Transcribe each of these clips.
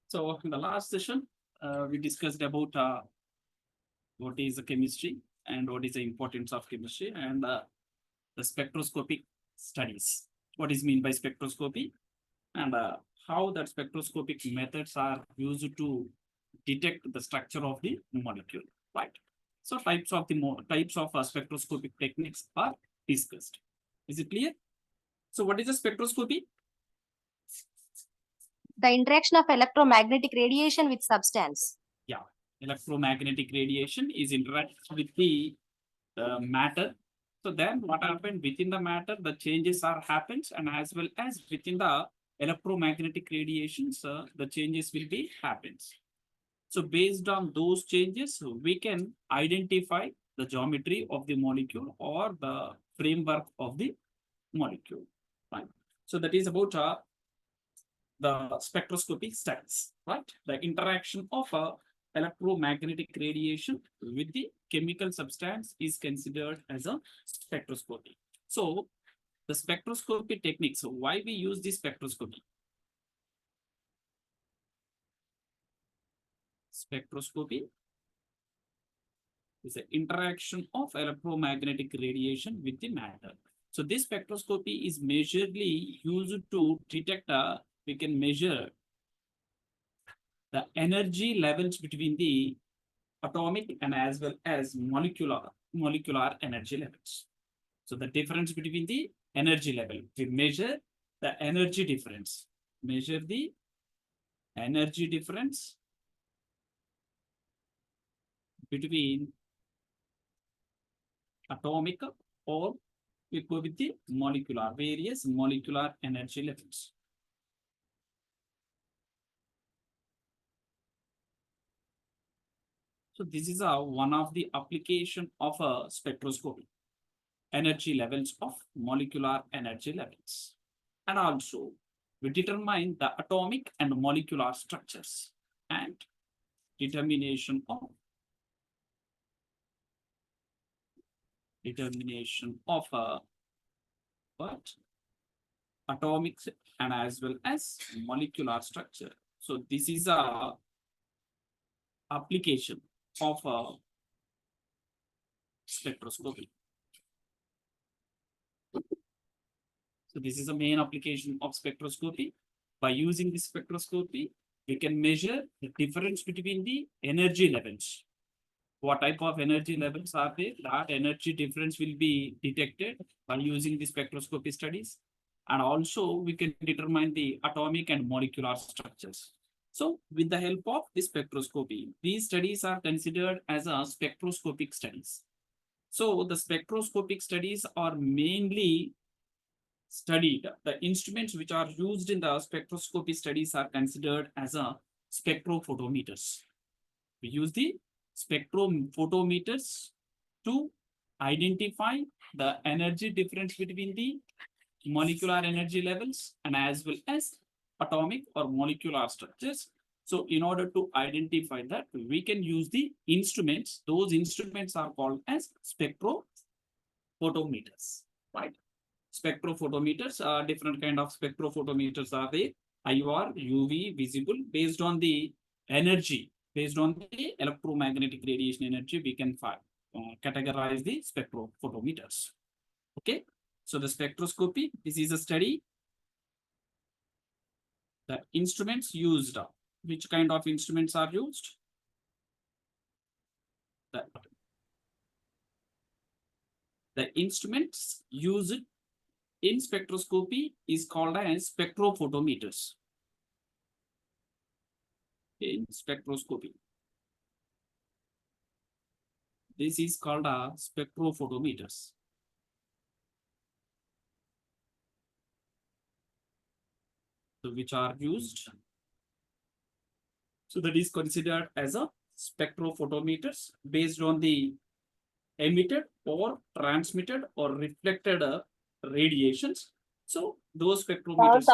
So in the last session, we discussed about what is the chemistry and what is the importance of chemistry and the spectroscopic studies. What is meant by spectroscopy and how that spectroscopic methods are used to detect the structure of the molecule, right? So types of spectroscopic techniques are discussed. Is it clear? So what is the spectroscopy? The interaction of electromagnetic radiation with substance. Yeah, electromagnetic radiation is interacts with the matter. So then what happened within the matter, the changes are happens, and as well as within the electromagnetic radiations, the changes will be happens. So based on those changes, we can identify the geometry of the molecule or the framework of the molecule. Right. So that is about the spectroscopic studies, right? The interaction of electromagnetic radiation with the chemical substance is considered as a spectroscopy. So the spectroscopy techniques, so why we use this spectroscopy? Spectroscopy is the interaction of electromagnetic radiation with the matter. So this spectroscopy is majorly used to detect, we can measure the energy levels between the atomic and as well as molecular energy levels. So the difference between the energy level, we measure the energy difference, measure the energy difference between atomic or we go with the various molecular energy levels. So this is one of the application of a spectroscopy, energy levels of molecular energy levels. And also we determine the atomic and molecular structures and determination of what atomic and as well as molecular structure. So this is a application of a spectroscopy. So this is the main application of spectroscopy. By using this spectroscopy, we can measure the difference between the energy levels. What type of energy levels are there? That energy difference will be detected by using the spectroscopy studies. And also we can determine the atomic and molecular structures. So with the help of this spectroscopy, these studies are considered as a spectroscopic studies. So the spectroscopic studies are mainly studied. The instruments which are used in the spectroscopy studies are considered as a spectrophotometers. We use the spectrophotometers to identify the energy difference between the molecular energy levels and as well as atomic or molecular structures. So in order to identify that, we can use the instruments. Those instruments are called as spectrophotometers, right? Spectrophotometers are different kind of spectrophotometers are there. IR, UV, visible, based on the energy, based on the electromagnetic radiation energy, we can categorize the spectrophotometers. Okay, so the spectroscopy, this is a study. The instruments used, which kind of instruments are used? The instruments used in spectroscopy is called as spectrophotometers. In spectroscopy, this is called a spectrophotometers. So which are used. So that is considered as a spectrophotometers based on the emitted or transmitted or reflected radiations. So those spectrometers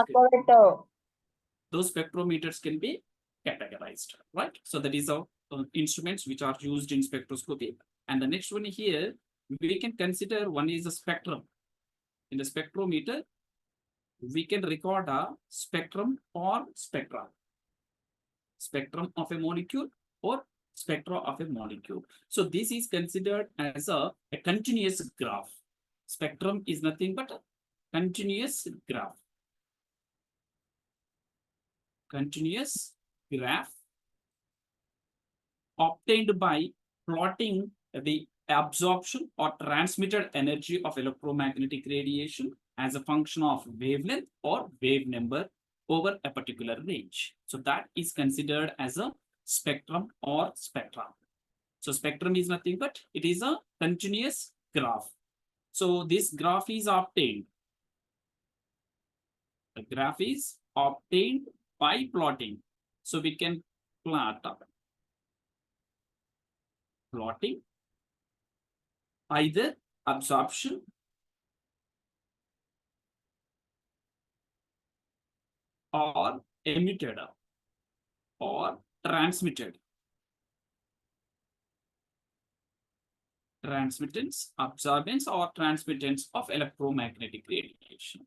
can be categorized, right? So that is our instruments which are used in spectroscopy. And the next one here, we can consider one is a spectrum. In the spectrometer, we can record a spectrum or spectra. spectrum of a molecule or spectra of a molecule. So this is considered as a continuous graph. Spectrum is nothing but a continuous graph. Continuous graph obtained by plotting the absorption or transmitted energy of electromagnetic radiation as a function of wavelength or wave number over a particular range. So that is considered as a spectrum or spectra. So spectrum is nothing but it is a continuous graph. So this graph is obtained. The graph is obtained by plotting. So we can plotting either absorption or emitted or transmitted. Transmittance, absorbance or transmittance of electromagnetic radiation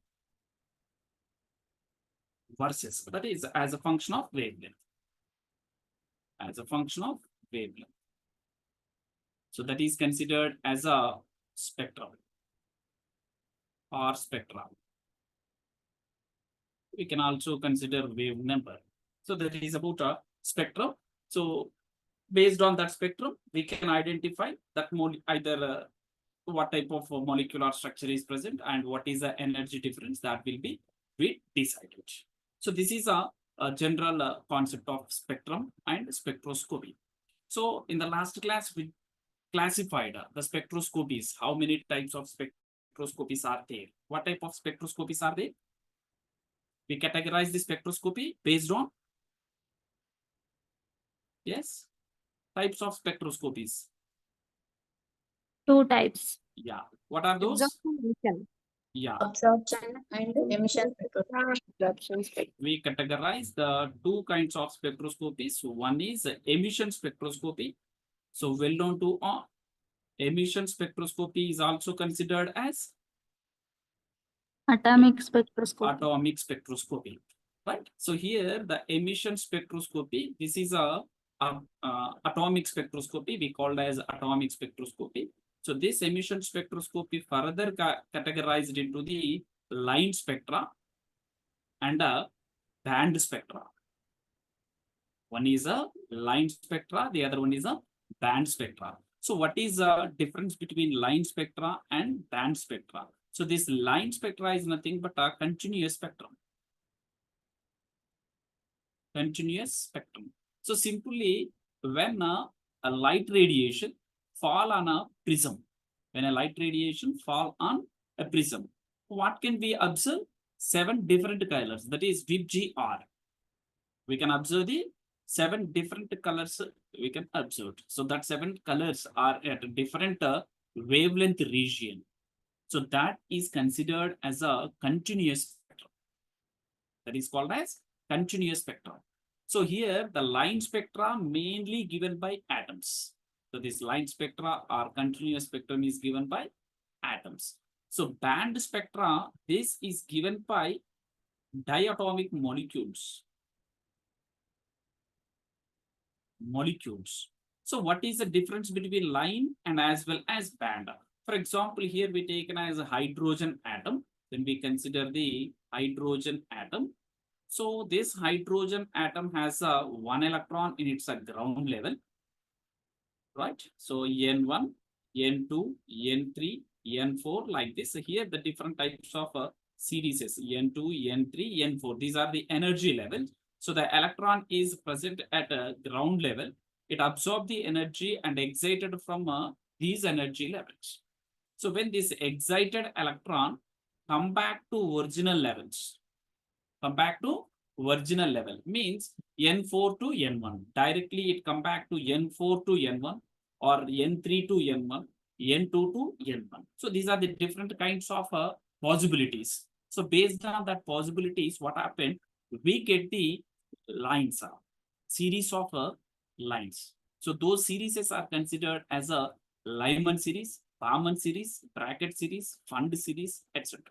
versus, that is as a function of wavelength. As a function of wavelength. So that is considered as a spectrum or spectra. We can also consider wave number. So that is about a spectrum. So based on that spectrum, we can identify that either what type of molecular structure is present and what is the energy difference that will be decided. So this is a general concept of spectrum and spectroscopy. So in the last class, we classified the spectroscopies. How many types of spectroscopies are there? What type of spectroscopies are there? We categorize the spectroscopy based on, yes, types of spectroscopies. 2 types. Yeah. What are those? Absorption. Yeah. Absorption and emission spectroscopy. We categorize the 2 kinds of spectroscopies. So one is emission spectroscopy. So well known to all. Emission spectroscopy is also considered as Atomic spectroscopy. atomic spectroscopy. Right. So here the emission spectroscopy, this is a atomic spectroscopy. We call it as atomic spectroscopy. So this emission spectroscopy further categorized into the line spectra and a band spectra. One is a line spectra, the other one is a band spectra. So what is the difference between line spectra and band spectra? So this line spectra is nothing but a continuous spectrum. Continuous spectrum. So simply when a light radiation fall on a prism, when a light radiation fall on a prism, what can we observe? 7 different colors, that is VIBGR. We can observe the 7 different colors we can observe. So that 7 colors are at a different wavelength region. So that is considered as a continuous spectrum. That is called as continuous spectrum. So here the line spectra mainly given by atoms. So this line spectra or continuous spectrum is given by atoms. So band spectra, this is given by diatomic molecules. So what is the difference between line and as well as band? For example, here we taken as a hydrogen atom. Then we consider the hydrogen atom. So this hydrogen atom has a 1 electron in its ground level. Right? So N1, N2, N3, N4 like this. So here the different types of series N2, N3, N4. These are the energy levels. So the electron is present at a ground level. It absorbs the energy and excited from these energy levels. So when this excited electron come back to original levels, means N4 to N1. Directly it come back to N4 to N1 or N3 to N1, N2 to N1. So these are the different kinds of possibilities. So based on that possibilities, what happened? We get the lines, series of lines. So those series are considered as a Lyman series, Barman series, bracket series, fund series, etc.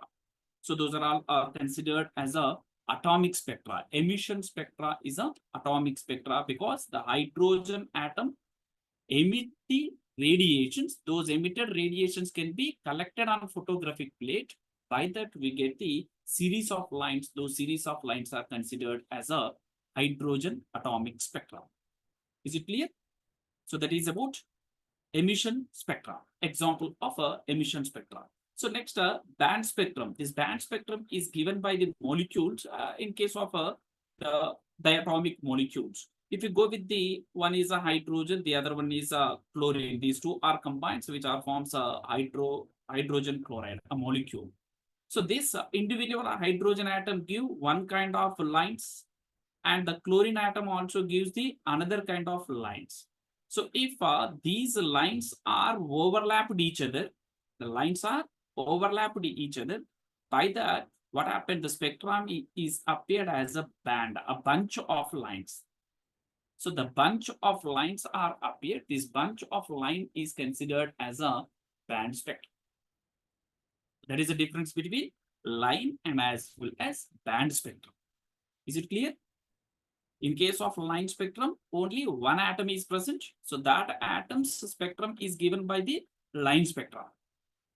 So those are all considered as a atomic spectra. Emission spectra is a atomic spectra because the hydrogen atom emit the radiations. Those emitted radiations can be collected on a photographic plate. By that, we get the series of lines. Those series of lines are considered as a hydrogen atomic spectra. Is it clear? So that is about emission spectra. Example of a emission spectra. So next, band spectrum. This band spectrum is given by the molecules in case of the diatomic molecules. If you go with the one is a hydrogen, the other one is a chlorine. These two are combined, which are forms a hydrogen chloride, a molecule. So this individual hydrogen atom give one kind of lines, and the chlorine atom also gives the another kind of lines. So if these lines are overlapped each other, the lines are overlapped each other. By that, what happened? The spectrum is appeared as a band, a bunch of lines. So the bunch of lines are appeared. This bunch of line is considered as a band spectrum. That is the difference between line and as well as band spectrum. Is it clear? In case of line spectrum, only one atom is present. So that atom's spectrum is given by the line spectra.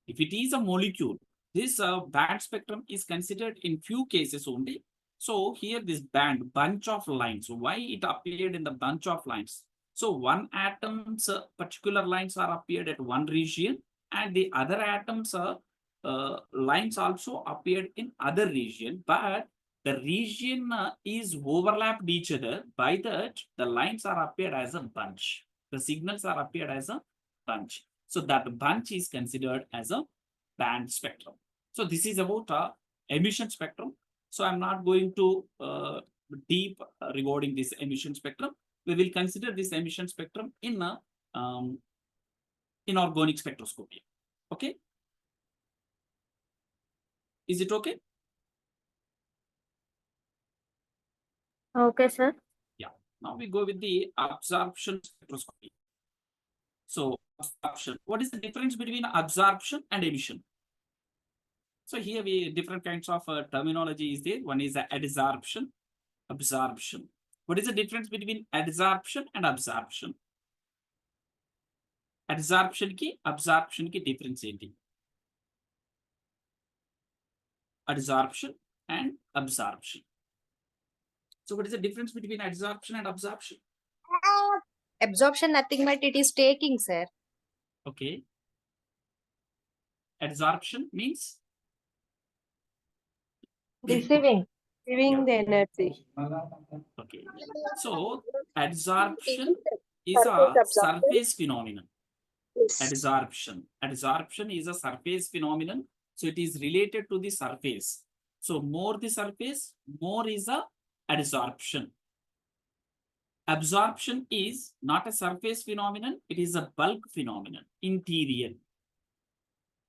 If it is a molecule, this band spectrum is considered in few cases only. So here this band, bunch of lines, why it appeared in the bunch of lines? So one atom's particular lines are appeared at one region, and the other atom's lines also appeared in other region, but the region is overlapped each other. By that, the lines are appeared as a bunch. The signals are appeared as a bunch. So that bunch is considered as a band spectrum. So this is about emission spectrum. So I'm not going to deep regarding this emission spectrum. We will consider this emission spectrum in inorganic spectroscopy. Okay? Is it okay? Okay, sir. Now we go with the absorption spectroscopy. So absorption. What is the difference between absorption and emission? So here we different kinds of terminology is there. One is adsorption, absorption. What is the difference between adsorption and absorption? Adsorption ki absorption ki difference enti? Adsorption and absorption. So what is the difference between adsorption and absorption? Absorption, nothing but it is taking, sir. Okay. Adsorption means Receiving the energy. okay. So adsorption is a surface phenomenon. Adsorption. Adsorption is a surface phenomenon. So it is related to the surface. So more the surface, more is a adsorption. Absorption is not a surface phenomenon. It is a bulk phenomenon, interior.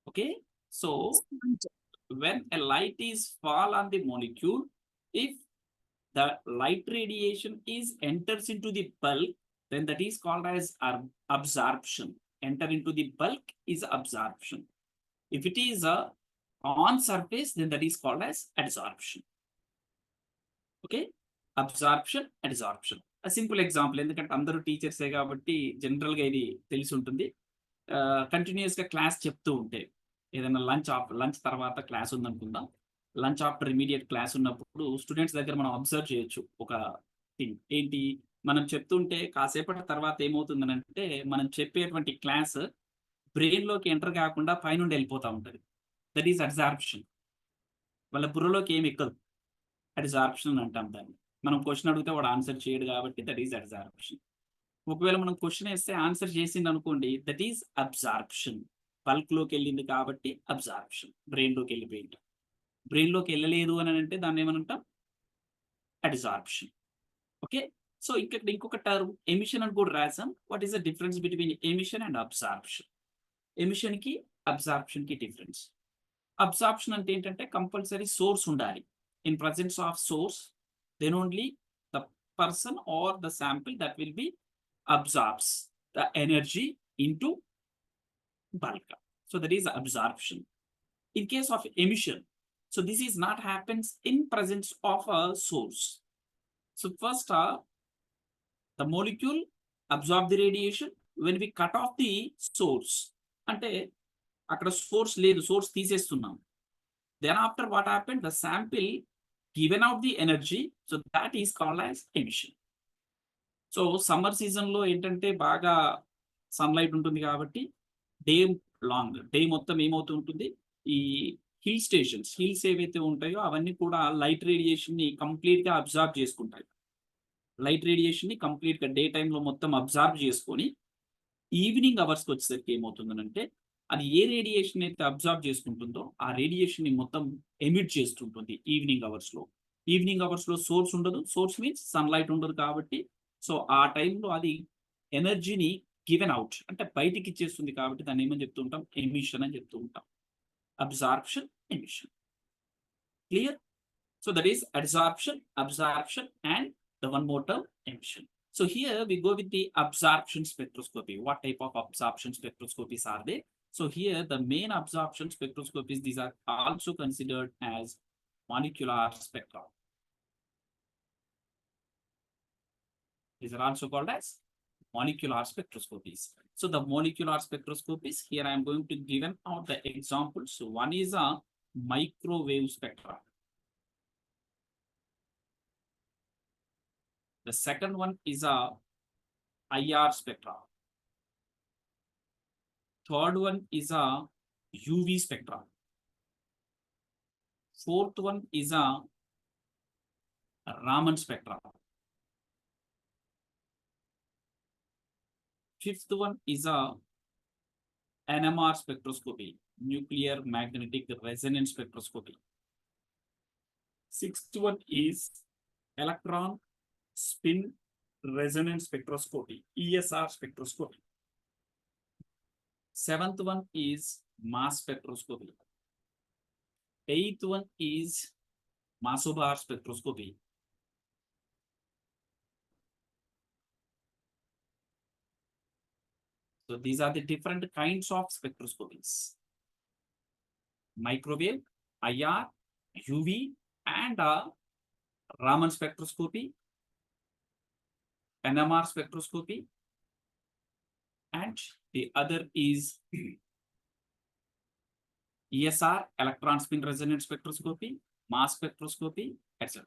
Okay. So when a light is fall on the molecule, if the light radiation enters into the bulk, then that is called as absorption. Enter into the bulk is absorption. If it is on surface, then that is called as adsorption. Okay, absorption, adsorption. A simple example, ఎందుకంటే అందరూ టీచర్సే కాబట్టి general గా ఇది తెలిసి ఉంటుంది. Continuous గా class చెప్తూ ఉంటే ఏదైనా లంచ్ తర్వాత క్లాస్ ఉందనుకుందాం, లంచ్ ఆఫ్టర్ ఇమీడియట్ క్లాస్ ఉన్నప్పుడు స్టూడెంట్స్ దగ్గర మనం అబ్జర్వ్ చేయొచ్చు ఒక థింగ్ ఏంటి, మనం చెప్తుంటే కాసేపటి తర్వాత ఏమవుతుందని అంటే మనం చెప్పేటువంటి క్లాస్ బ్రెయిన్ లోకి ఎంటర్ కాకుండా పైనుండి వెళ్ళిపోతూ ఉంటది. That is absorption. వాళ్ళ బుర్రలోకి ఏమి ఎక్కదు, అబ్జార్ప్షన్ అంటాం దాన్ని. మనం క్వశ్చన్ అడిగితే వాడు ఆన్సర్ చేయడు కాబట్టి దట్ ఈస్ అబ్జార్ప్షన్. ఒకవేళ మనం క్వశ్చన్ వేస్తే ఆన్సర్ చేసింది అనుకోండి, దట్ ఈస్ అబ్జార్ప్షన్. బల్క్ లోకి వెళ్ళింది కాబట్టి అబ్జార్ప్షన్. బ్రెయిన్ లోకి వెళ్ళిపోయింది. బ్రెయిన్ లోకి వెళ్ళలేదు అని అంటే దాన్ని ఏమనంటాం, అబ్జార్ప్షన్. ఓకే, సో ఇక్కడ ఇంకొక టర్మ్ ఎమిషన్ అని కూడా రాసాం. What is the difference between emission and absorption? Emission కి అబ్జార్ప్షన్ కి డిఫరెన్స్. అబ్జార్ప్షన్ అంటే ఏంటంటే కంపల్సరీ సోర్స్ ఉండాలి. In presence of swords, then only the person or the sample that will be absorbs the energy into bulk. So that is absorption. In case of emission, So this is not happens in presence of a source. So first, the molecule absorb the radiation when we cut off the source. అంటే అక్కడ source లేదు, source తీసేస్తున్నాం. Then after what happened, the sample given out the energy, so that is called as emission. So summer season లో ఏంటంటే బాగా sunlight ఉంటుంది కాబట్టి day long day మొత్తం ఏమవుతూ ఉంటుంది, ఈ హిల్ స్టేషన్స్ హిల్స్ ఏవైతే ఉంటాయో అవన్నీ కూడా లైట్ రేడియేషన్ ని కంప్లీట్ గా అబ్జార్బ్ చేసుకుంటాయి. లైట్ రేడియేషన్ ని కంప్లీట్ గా డే టైంలో మొత్తం అబ్జార్బ్ చేసుకొని ఈవినింగ్ అవర్స్కి వచ్చేసరికి ఏమవుతుందంటే అది ఏ రేడియేషన్ అయితే అబ్జార్బ్ చేసుకుంటుందో ఆ రేడియేషన్ ని మొత్తం ఎమిట్ చేస్తుంటుంది ఈవినింగ్ అవర్స్ లో. ఈవినింగ్ అవర్స్ లో సోర్స్ ఉండదు, సోర్స్ మీన్స్ సన్లైట్ ఉండదు కాబట్టి సో ఆ టైంలో అది ఎనర్జీని గివెన్ అవుట్ అంటే బయటికి ఇచ్చేస్తుంది కాబట్టి దాన్ని ఏమని చెప్తూ ఉంటాం, ఎమిషన్ అని చెప్తూ ఉంటాం. Absorption, emission. Clear? So that is absorption and the one more term, emission. So here we go with the absorption spectroscopy. What type of absorption spectroscopies are they? So here the main absorption spectroscopies, these are also considered as molecular spectra. These are also called as molecular spectroscopies. So the molecular spectroscopies, here I am going to give out the examples. So one is a microwave spectra. The second one is a IR spectra. Third one is a UV spectra. Fourth one is a Raman spectra. Fifth one is a NMR spectroscopy, nuclear magnetic resonance spectroscopy. Sixth one is electron spin resonance spectroscopy, ESR spectroscopy. Seventh one is mass spectroscopy. Eighth one is Masobar spectroscopy. So these are the different kinds of spectroscopies: microwave, IR, UV, and Raman spectroscopy, NMR spectroscopy, and the other is ESR, electron spin resonance spectroscopy, mass spectroscopy, etc.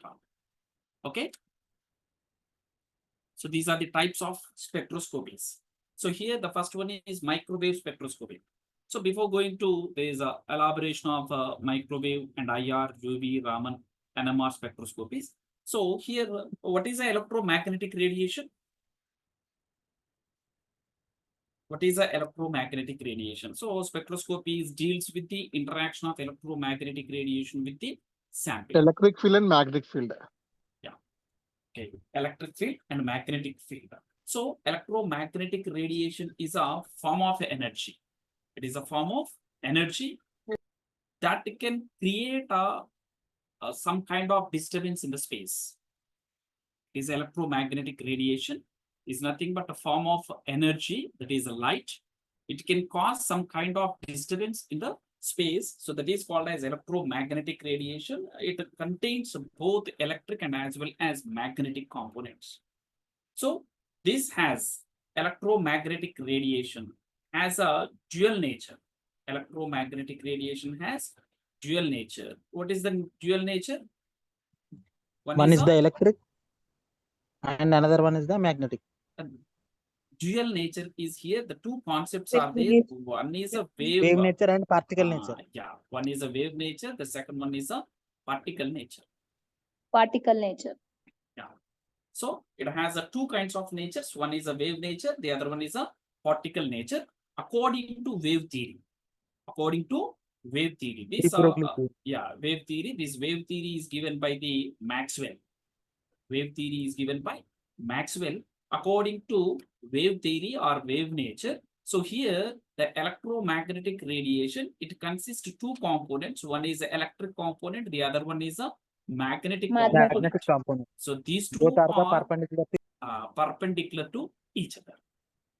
Okay. So these are the types of spectroscopies. So here the first one is microwave spectroscopy. So before going to, there is a elaboration of microwave and IR, UV, Raman, NMR spectroscopies. So here, what is the electromagnetic radiation? What is the electromagnetic radiation? So spectroscopy deals with the interaction of electromagnetic radiation with the sample. Electric field and magnetic field. Yeah. Okay. Electric field and magnetic field. So electromagnetic radiation is a form of energy. It is a form of energy that can create some kind of disturbance in the space. Is electromagnetic radiation is nothing but a form of energy, that is a light. It can cause some kind of disturbance in the space. So that is called as electromagnetic radiation. It contains both electric and as well as magnetic components. So this has electromagnetic radiation has a dual nature. Electromagnetic radiation has dual nature. What is the dual nature? One is the electric and another one is the magnetic. Dual nature is here. The two concepts are there. One is a Wave nature and particle nature. Yeah, one is a wave nature. The second one is a particle nature. Particle nature. Yeah. So it has a two kinds of natures. One is a wave nature. The other one is a particle nature. According to wave theory. According to wave theory. This wave theory. This wave theory is given by the Maxwell. Wave theory is given by Maxwell. According to wave theory or wave nature. So here the electromagnetic radiation, it consists of two components. One is the electric component. The other one is a magnetic component. So these two Both are perpendicular to each other.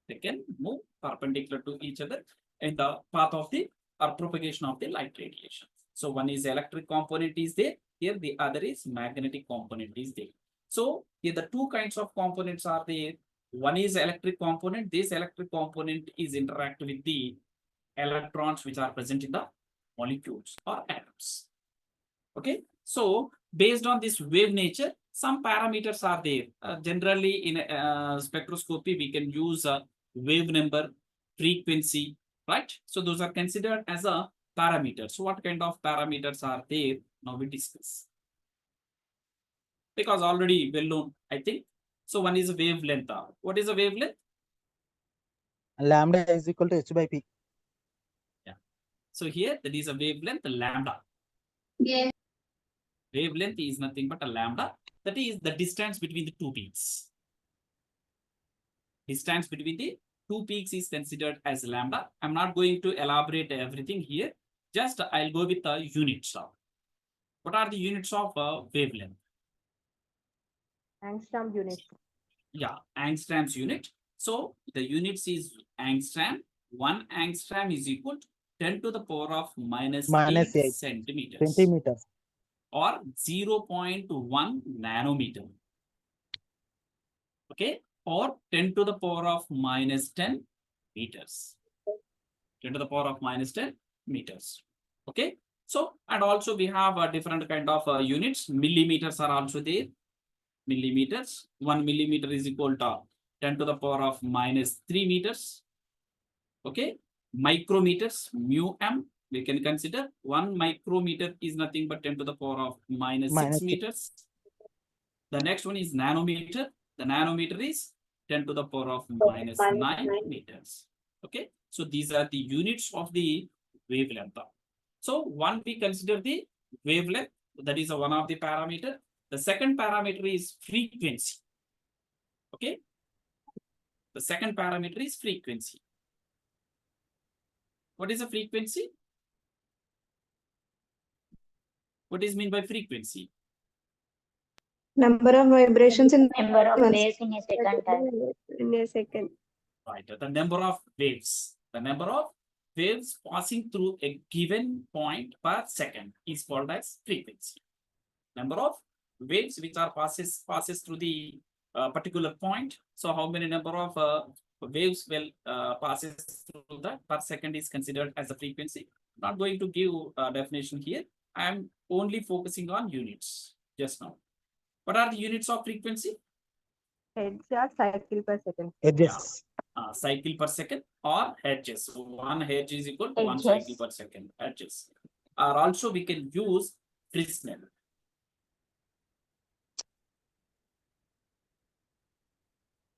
They can move perpendicular to each other in the path of the propagation of the light radiation. So one is electric component is there. Here the other is magnetic component is there. So here the two kinds of components are there. One is electric component. This electric component is interact with the electrons which are present in the molecules or atoms. Okay. So based on this wave nature, some parameters are there. Generally in spectroscopy, we can use wave number, frequency, right? So those are considered as a parameter. So what kind of parameters are there? Now we discuss. Because already well known, I think. So one is a wavelength. What is a wavelength? Lambda is equal to h by p. So here that is a wavelength lambda. Yes. Wavelength is nothing but a lambda. That is the distance between the two peaks. Distance between the two peaks is considered as lambda. I'm not going to elaborate everything here. Just I'll go with the units. What are the units of wavelength? Angstrom unit. Yeah, angstroms unit. So the units is angstrom. 1 angstrom is equal to 10 to the power of minus Minus 8 8 centimeters. centimeters. Or 0.1 nanometer. Okay, or 10 to the power of minus 10 meters. 10 to the power of minus 10 meters. Okay, so and also we have a different kind of units. Millimeters are also there. Millimeters. 1 millimeter is equal to 10 to the power of minus 3 meters. Okay, micrometers, mu m. We can consider 1 micrometer is nothing but 10 to the power of minus 6 meters. The next one is nanometer. The nanometer is 10 to the power of minus 9 meters. Okay, so these are the units of the wavelength. So one we consider the wavelength, that is one of the parameter. The second parameter is frequency. Okay, the second parameter is frequency. What is the frequency? What is mean by frequency? Number of vibrations in Number of waves in a second time. in a second. Right, the number of waves. The number of waves passing through a given point per second is called as frequency. Number of waves which are passes through the particular point. So how many number of waves will passes through that per second is considered as a frequency. Not going to give a definition here. I am only focusing on units just now. What are the units of frequency? Hertz or cycle per second. Edges. Cycle per second or hertz. So 1 hertz is equal to 1 Hertz. cycle per second. Hertz. Or also we can use Fresnel.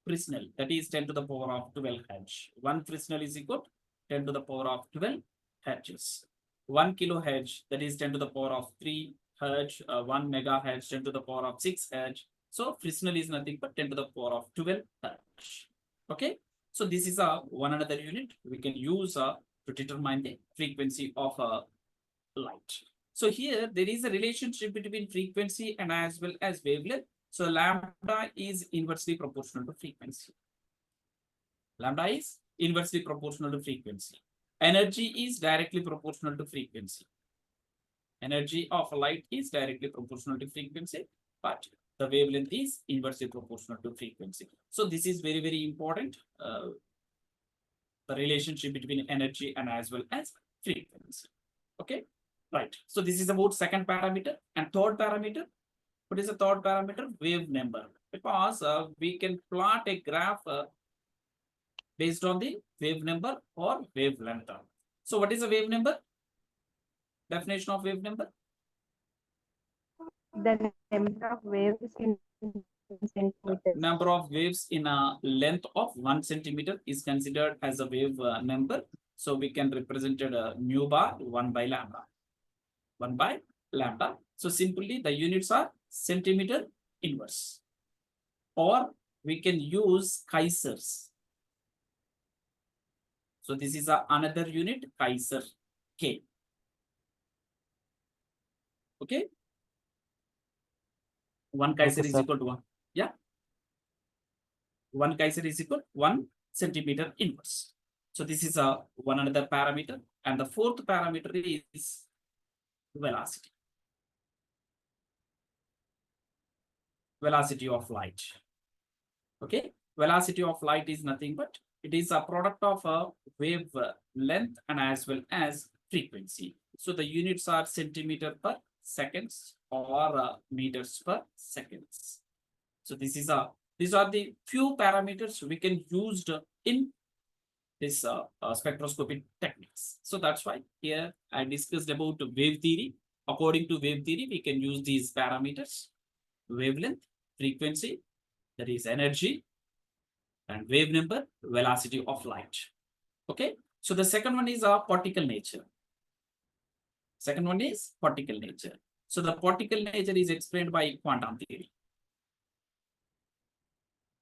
Fresnel, that is 10 to the power of 12 hertz. 1 Fresnel is equal to 10 to the power of 12 hertz. 1 kilohertz, that is 10 to the power of 3 hertz. 1 megahertz, 10 to the power of 6 hertz. So Fresnel is nothing but 10 to the power of 12 hertz. Okay, so this is one another unit we can use to determine the frequency of light. So here there is a relationship between frequency and as well as wavelength. So lambda is inversely proportional to frequency. Lambda is inversely proportional to frequency. Energy is directly proportional to frequency. Energy of light is directly proportional to frequency, but the wavelength is inversely proportional to frequency. So this is very, very important. The relationship between energy and as well as frequency. Okay, right. So this is about second parameter and third parameter. What is the third parameter? Wave number. Because we can plot a graph based on the wave number or wavelength. So what is the wave number? Definition of wave number? The number of waves in centimeters. Number of waves in a length of 1 centimeter is considered as a wave number. So we can represent it mu bar 1 by lambda. 1 by lambda. So simply the units are centimeter inverse. Or we can use Kaisers. So this is another unit, Kaiser K. Okay. 1 Kaiser Okay, is sir. equal to 1. Yeah. 1 Kaiser is equal to 1 centimeter inverse. So this is one another parameter. And the fourth parameter is velocity. Velocity of light. Okay, velocity of light is nothing but it is a product of a wave length and as well as frequency. So the units are centimeter per seconds or meters per seconds. So these are the few parameters we can use in this spectroscopy techniques. So that's why here I discussed about wave theory. According to wave theory, we can use these parameters: wavelength, frequency, that is energy, and wave number, velocity of light. Okay, so the second one is particle nature. Second one is particle nature. So the particle nature is explained by quantum theory.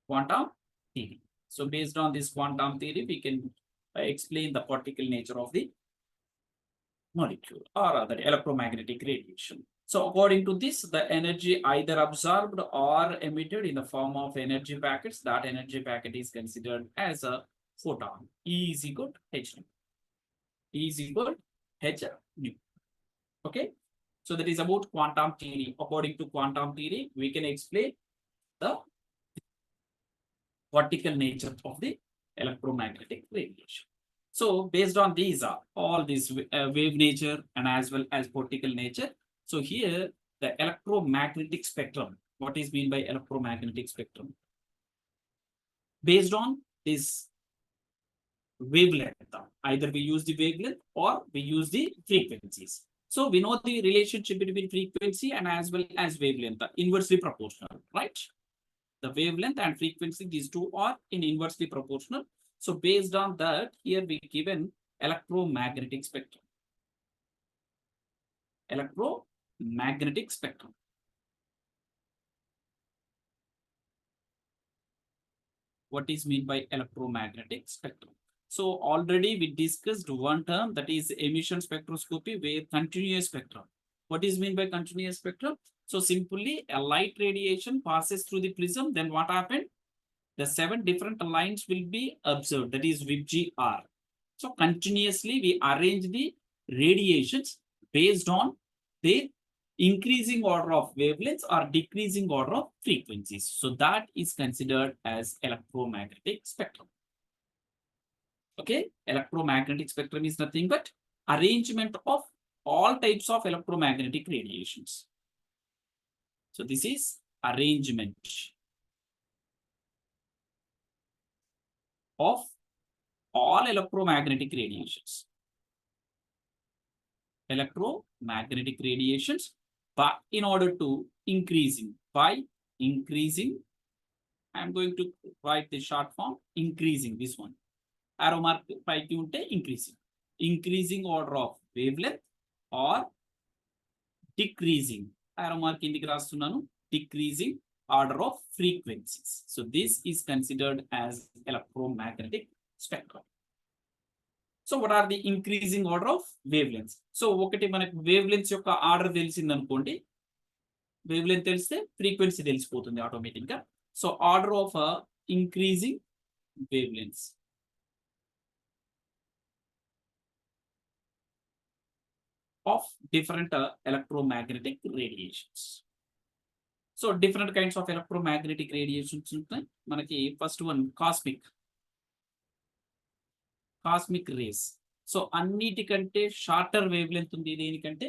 Quantum theory. So based on this quantum theory, we can explain the particle nature of the molecule or the electromagnetic radiation. So according to this, the energy either absorbed or emitted in the form of energy packets, that energy packet is considered as a photon. E is equal to h nu. E is equal to h nu. Okay. So that is about quantum theory. According to quantum theory, we can explain the particle nature of the electromagnetic radiation. So based on these all these wave nature and as well as particle nature. So here the electromagnetic spectrum. What is mean by electromagnetic spectrum? Based on this wavelength, either we use the wavelength or we use the frequencies. So we know the relationship between frequency and as well as wavelength, inversely proportional, right? The wavelength and frequency, these two are inversely proportional. So based on that, here we given electromagnetic spectrum. Electromagnetic spectrum. What is meant by electromagnetic spectrum? So already we discussed one term, that is emission spectroscopy, where continuous spectrum. What is meant by continuous spectrum? So simply a light radiation passes through the prism, then what happened? The 7 different lines will be observed, that is VIBGR. So continuously we arrange the radiations based on the increasing order of wavelengths or decreasing order of frequencies. So that is considered as electromagnetic spectrum. Okay, electromagnetic spectrum is nothing but arrangement of all types of electromagnetic radiations. So this is arrangement of all electromagnetic radiations. Electromagnetic radiations, but in order to increasing, by increasing, I'm going to write the short form, increasing this one. Arrow mark paiki unte increasing order of wavelength or decreasing, arrow mark indiki rastunnanu, decreasing order of frequencies. So this is considered as electromagnetic spectrum. So what are the increasing order of wavelengths? So ఒకటి మనకు wavelengths యొక్క order తెలిసింది అనుకోండి, wavelength తెలిస్తే frequency తెలిసిపోతుంది automatic గా. So order of increasing wavelengths. Of different electromagnetic radiations. So different kinds of electromagnetic radiations ఉంటాయి. మనకి first one cosmic rays. So అన్నిటికంటే షార్టర్ వేవ్ లెంత్ ఉంది దేనికంటే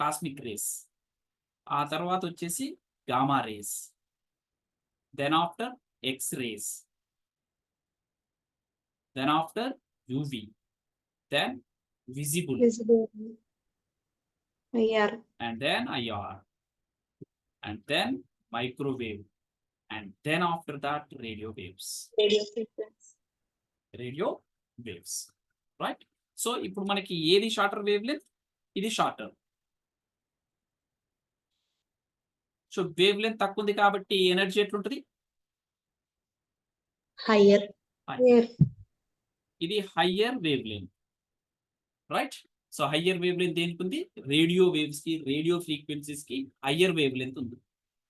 కాస్మిక్ రేస్. ఆ తర్వాత వచ్చేసి gamma rays, then after X rays, then after UV, then visible, IR, and then IR, and then microwave, and then after that radio waves. Radio waves, right? So ఇప్పుడు మనకి ఏది shorter wave length? ఇది shorter. So wave length తక్కువ ఉంది కాబట్టి energy ఎట్లుంటది? higher. ఇది higher wave length, right? So higher wave length దేనికి ఉంది? రేడియో వేవ్స్ కి, రేడియో ఫ్రీక్వెన్సీస్ కి హయ్యర్ వేవ్ లెంత్ ఉంది.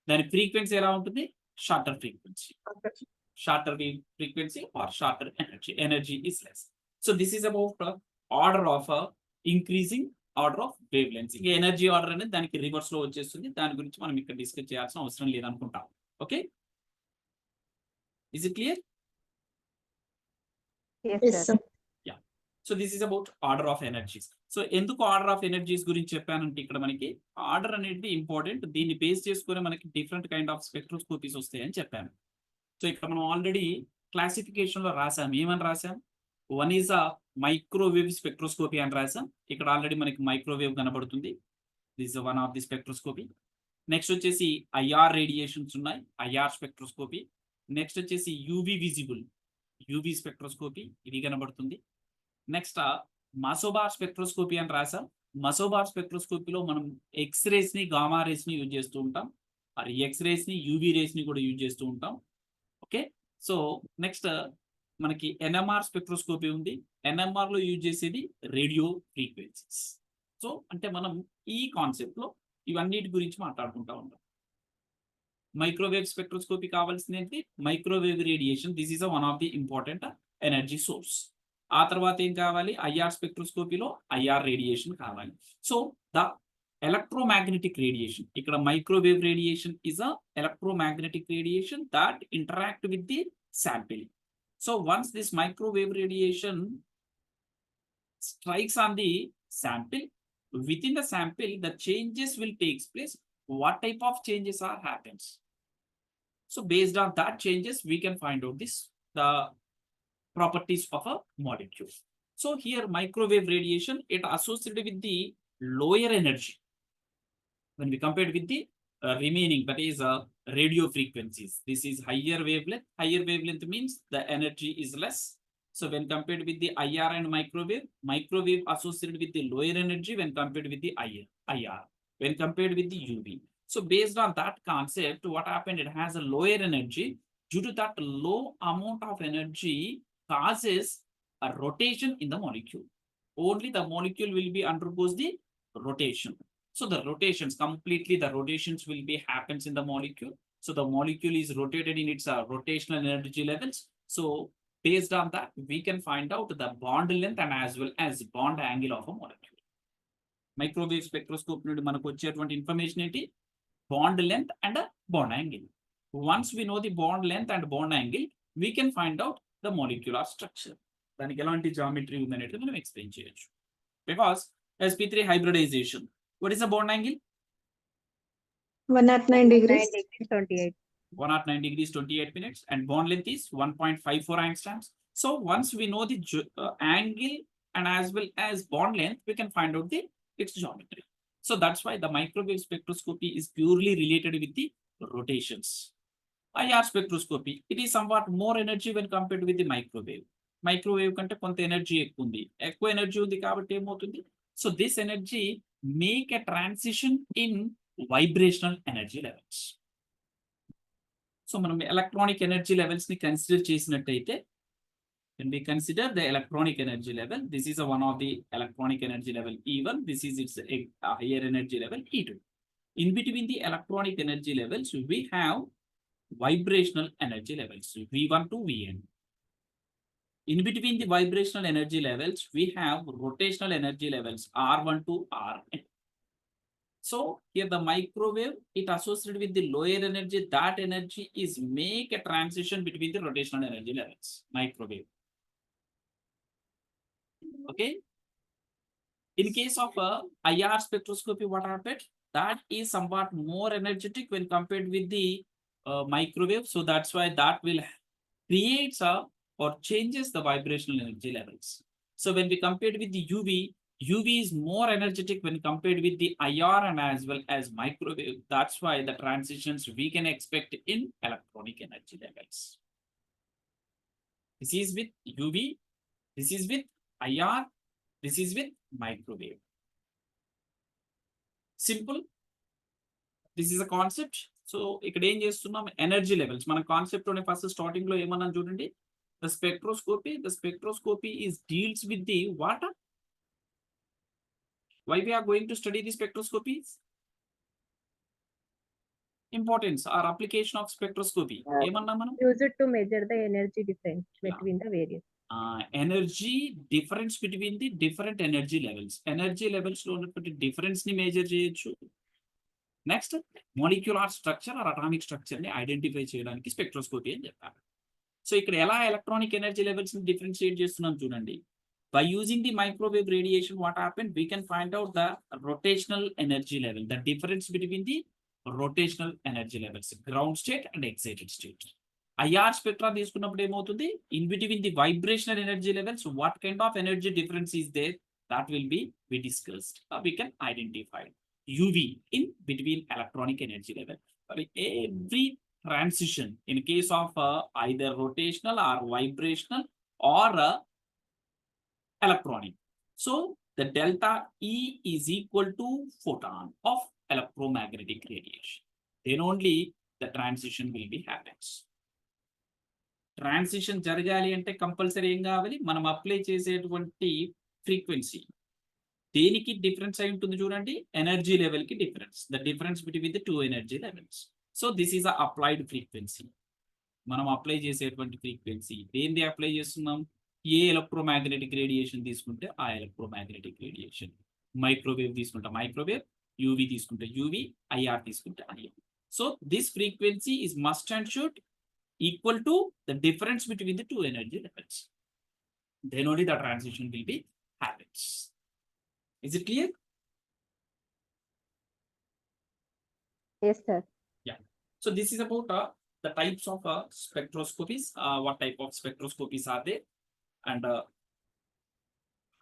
దాని ఫ్రీక్వెన్సీ ఎలా ఉంటుంది? Shorter frequency. Shorter wave frequency or shorter energy is less. So this is about order of increasing order of wave lengths. ఇంకా energy order అనేది దానికి reverse లో వచ్చేస్తుంది. దాని గురించి మనం ఇక్కడ డిస్కస్ చేయాల్సిన అవసరం లేదనుకుంటాం. Okay, is it clear? Yes, Yes, sir. sir. So this is about order of energies. So ఎందుకు ఆర్డర్ ఆఫ్ ఎనర్జీస్ గురించి చెప్పానంటే ఇక్కడ మనకి ఆర్డర్ అనేది ఇంపార్టెంట్. దీన్ని బేస్ చేసుకుని మనకి డిఫరెంట్ కైండ్ ఆఫ్ స్పెక్ట్రోస్కోపీస్ వస్తాయని చెప్పాను. సో ఇక్కడ మనం ఆల్రెడీ క్లాసిఫికేషన్ లో రాసాం. ఏమని రాసాం? One is a microwave spectroscopy అని రాసాం. ఇక్కడ ఆల్రెడీ మనకి మైక్రోవేవ్ కనబడుతుంది. This one of the spectroscopy. Next వచ్చేసి ఐఆర్ రేడియేషన్స్ ఉన్నాయి, ఐఆర్ స్పెక్ట్రోస్కోపీ. నెక్స్ట్ వచ్చేసి యూవి విజిబుల్, యూవి స్పెక్ట్రోస్కోపీ, ఇది కనబడుతుంది. నెక్స్ట్ మసోబార్ స్పెక్ట్రోస్కోపీ అని రాసాం. మసోబార్ స్పెక్ట్రోస్కోపీలో మనం ఎక్స్రేస్ ని, గామా రేస్ ని యూజ్ చేస్తూ ఉంటాం. మరి ఎక్స్రేస్ ని, యూవి రేస్ ని కూడా యూజ్ చేస్తూ ఉంటాం. ఓకే, సో నెక్స్ట్ మనకి ఎన్ఎంఆర్ స్పెక్ట్రోస్కోపీ ఉంది. ఎన్ఎంఆర్ లో యూజ్ చేసేది రేడియో ఫ్రీక్వెన్సీస్. సో అంటే మనం ఈ కాన్సెప్ట్ లో ఇవన్నిటి గురించి మాట్లాడుకుంటా ఉంటాం. మైక్రోవేవ్ స్పెక్ట్రోస్కోపీ కావాల్సింది microwave radiation. This is one of the important energy source. ఆ తర్వాత ఏం కావాలి? ఐఆర్ స్పెక్ట్రోస్కోపీలో ఐఆర్ రేడియేషన్ కావాలి. సో ద ఎలక్ట్రోమాగ్నెటిక్ రేడియేషన్, ఇక్కడ microwave radiation is a electromagnetic radiation that interact with the sample. So once this microwave radiation strikes on the sample, within the sample the changes will take place. What type of changes are happens? So based on that changes we can find out the properties of a molecule. So here microwave radiation, it associated with the lower energy when we compare with the remaining, that is radio frequencies. This is higher wavelength. Higher wavelength means the energy is less. So when compared with the IR and microwave, microwave associated with the lower energy when compared with the IR, when compared with the UV. So based on that concept, what happened? It has a lower energy. Due to that low amount of energy causes a rotation in the molecule. Only the molecule will be undergoes the rotation. So the rotations, completely the rotations will be happens in the molecule. So the molecule is rotated in its rotational energy levels. So based on that, we can find out the bond length and as well as bond angle of a molecule. Microwave spectroscope నుండి మనకు వచ్చేటువంటి information ఏంటి? Bond length and bond angle. Once we know the bond length and bond angle, we can find out the molecular structure. దానికి ఎలాంటి geometry ఉందనేది మనం explain చేయొచ్చు. Because sp3 hybridization, what is the bond angle? 109 degrees. 28. 109 degrees 28 minutes, and bond length is 1.54 angstroms. So once we know the angle and as well as bond length, we can find out its geometry. So that's why the microwave spectroscopy is purely related with the rotations. IR spectroscopy, it is somewhat more energy when compared with the microwave. Microwave కంటే కొంత energy ఎక్కువ ఉంది. ఎక్కువ energy ఉంది కాబట్టి ఏమవుతుంది? So this energy make a transition in vibrational energy levels. So మనం electronic energy levels ని కన్సిడర్ చేసినట్టయితే, when we consider the electronic energy level, this is one of the electronic energy level E1, this is its higher energy level E2. In between the electronic energy levels, we have vibrational energy levels V1 to Vn. In between the vibrational energy levels, we have rotational energy levels R1 to Rn. So here the microwave, it associated with the lower energy. That energy is make a transition between the rotational energy levels. Microwave. Okay. In case of IR spectroscopy, what happened? That is somewhat more energetic when compared with the microwave. So that's why that will create or changes the vibrational energy levels. So when we compared with the UV is more energetic when compared with the IR and as well as microwave. That's why the transitions we can expect in electronic energy levels. This is with UV, this is with IR, this is with microwave. Simple. This is a concept. So ఇక్కడ ఏం చేస్తున్నాం? Energy levels మన concept లోనే first starting లో ఏమన్నా చూడండి. The spectroscopy is deals with the what? Why we are going to study the spectroscopy? Importance or application of spectroscopy. ఏమన్నా మనం? Use it to measure the energy difference between the various. Energy difference between the different energy levels. Energy levels లో ఉన్నటువంటి difference ని measure చేయొచ్చు. Next molecular structure or atomic structure ని identify చేయడానికి spectroscopy అని చెప్పారు. సో ఇక్కడ ఎలా ఎలక్ట్రానిక్ ఎనర్జీ లెవెల్స్ ని డిఫరెన్షియేట్ చేస్తున్నాం చూడండి. By using the microwave radiation, what happened? We can find out the rotational energy level, the difference between the rotational energy levels, ground state and excited state. IR spectra తీసుకున్నప్పుడు ఏమవుతుంది? In between the vibrational energy levels, what kind of energy difference is there? That will be we discussed. We can identify UV in between electronic energy level. Every transition in case of either rotational or vibrational or electronic. So the delta E is equal to photon of electromagnetic radiation. Then only the transition will be happens. Transition జరగాలి అంటే compulsory ఏం కావాలి? మనం apply చేసేటువంటి frequency దేనికి difference అయి ఉంటుంది చూడండి. ఎనర్జీ లెవెల్ కి difference. The difference between the 2 energy levels. So this is applied frequency. మనం అప్లై చేసేటువంటి ఫ్రీక్వెన్సీ దేన్ని అప్లై చేస్తున్నాం? ఏ ఎలక్ట్రోమాగ్నెటిక్ రేడియేషన్ తీసుకుంటే ఆ ఎలక్ట్రోమాగ్నెటిక్ రేడియేషన్. మైక్రోవేవ్ తీసుకుంటే మైక్రోవేవ్, యూవి తీసుకుంటే యూవి, ఐఆర్ తీసుకుంటే IR. So this frequency is must and should equal to the difference between the 2 energy levels. Then only the transition will be happens. Is it clear? Yes, sir. Yeah. So this is about the types of spectroscopies. What type of spectroscopies are there? And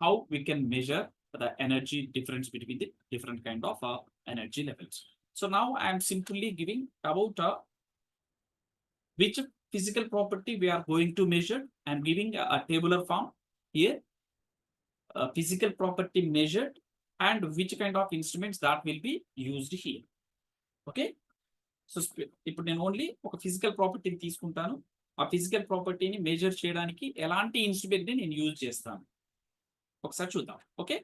how we can measure the energy difference between the different kind of energy levels. So now I am simply giving about which physical property we are going to measure. I am giving a tabular form here. Physical property measured and which kind of instruments that will be used here. Okay. So ఇప్పుడు నేను only ఒక physical ప్రాపర్టీని తీసుకుంటాను. ఆ physical ప్రాపర్టీని measure చేయడానికి ఎలాంటి instrument ని నేను యూజ్ చేస్తాను ఒకసారి చూద్దాం. Okay,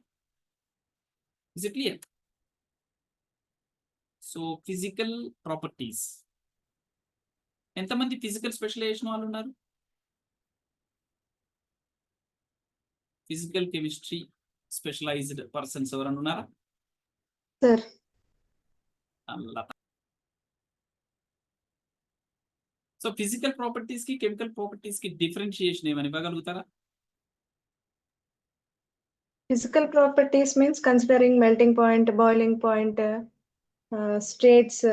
is it clear? So physical properties, ఎంతమంది ఫిజికల్ స్పెషలైజేషన్ వాళ్ళు ఉన్నారు? ఫిజికల్ కెమిస్ట్రీ స్పెషలైజ్డ్ పర్సన్స్ ఎవరన్నా ఉన్నారా? సార్ సో ఫిజికల్ ప్రాపర్టీస్ కి కెమికల్ ప్రాపర్టీస్ కి డిఫరెన్షియేషన్ ఏమని ఇవ్వగలుగుతారా? physical properties means considering melting point, boiling point, states,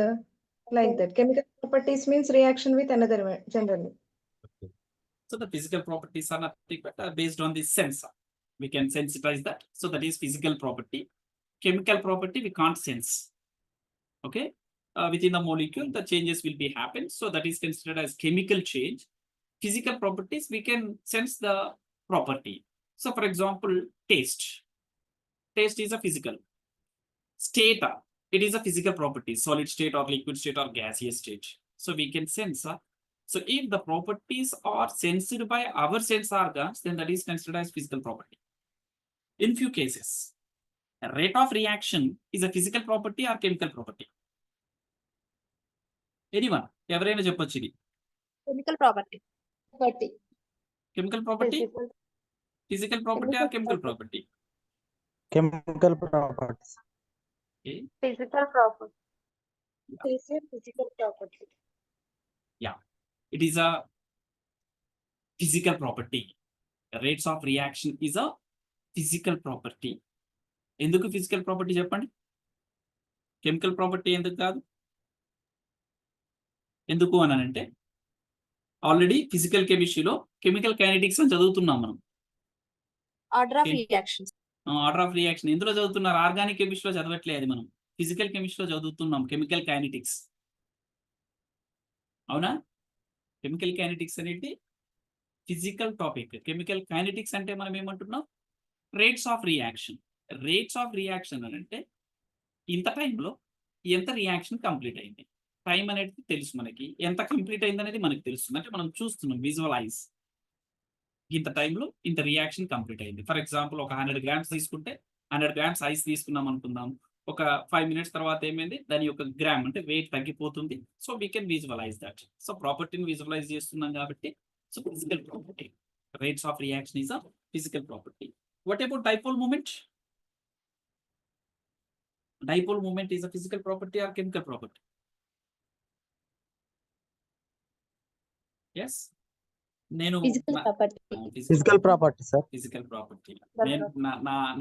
like that. Chemical properties means reaction with another generally. So the physical properties are nothing but based on the sensor. We can sensitize that. So that is physical property. Chemical property we can't sense. Okay. Within the molecule, the changes will be happen. So that is considered as chemical change. Physical properties, we can sense the property. So for example, taste. Taste is a physical. State, it is a physical property. Solid state or liquid state or gaseous state. So we can sense. So if the properties are sensed by our sense organs, then that is considered as physical property. In few cases, a rate of reaction is a physical property or chemical property. Anyone? ఎవరైనా చెప్పొచ్చు ఇది. Chemical property. Chemical property? Physical property or chemical property? Chemical properties. Okay. Physical property. Physical property. Yeah, it is a physical property. The rates of reaction is a physical property. ఎందుకు physical property చెప్పండి? Chemical property ఎందుకు కాదు? ఎందుకు అనంటే already physical కెమిస్ట్రీలో chemical kinetics అని చదువుతున్నాం మనం. Order of reactions. Order of reaction ఎందులో చదువుతున్నారు? ఆర్గానిక్ కెమిస్ట్రీలో చదవట్లేదు, మనం ఫిజికల్ కెమిస్ట్రీలో చదువుతున్నాం కెమికల్ కైనెటిక్స్. అవునా? కెమికల్ కైనెటిక్స్ అనేది ఫిజికల్ టాపిక్. కెమికల్ కైనెటిక్స్ అంటే మనం ఏమంటున్నాం? Rates of reaction. Rates of reaction అని అంటే ఇంత టైంలో ఎంత రియాక్షన్ కంప్లీట్ అయింది. టైం అనేది తెలుసు మనకి, ఎంత కంప్లీట్ అయింది అనేది మనకి తెలుస్తుంది. అంటే మనం చూస్తున్నాం, విజువలైజ్. ఇంత టైంలో ఇంత రియాక్షన్ కంప్లీట్ అయింది. ఫర్ ఎగ్జాంపుల్ ఒక 100 grams తీసుకుంటే 100 grams ఐస్ తీసుకున్నాం అనుకుందాం. ఒక 5 minutes తర్వాత ఏమైంది, దాని యొక్క గ్రామ్ అంటే వెయిట్ తగ్గిపోతుంది. So we can visualise that. So ప్రాపర్టీని విజువలైజ్ చేస్తున్నాం కాబట్టి so physical property. Rates of reaction is a physical property. What about dipole moment? Dipole moment is a physical property or chemical property? Yes. నేను Physical property. Physical property, sir. Physical property. Physical నేను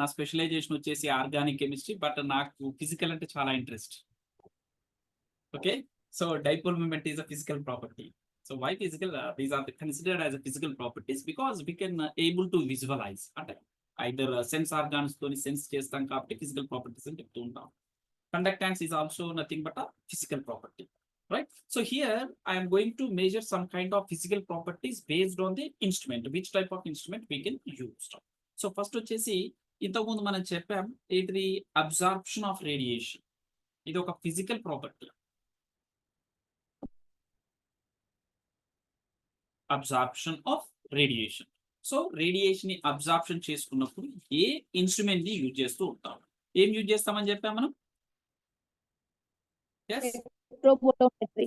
నా specialisation వచ్చేసి organic chemistry, but నాకు physical అంటే చాలా interest. Okay, so dipole moment is a physical property. So why physical? These are considered as a physical properties because we can able to visualise. అంటే either sense organs తోని sense చేస్తాం కాబట్టి physical properties అని చెప్తూ ఉంటాం. Conductance is also nothing but a physical property, right? So here I am going to measure some kind of physical properties based on the instrument, which type of instrument we can use. So first వచ్చేసి ఇంతకుముందు మనం చెప్పాం ఇది absorption of radiation. ఇది ఒక physical property. Absorption of radiation. So radiation ని absorption చేసుకున్నప్పుడు ఏ instrument ని యూజ్ చేస్తూ ఉంటాం? ఏం యూజ్ చేస్తామని చెప్పాం మనం? Yes. Spectrophotometry.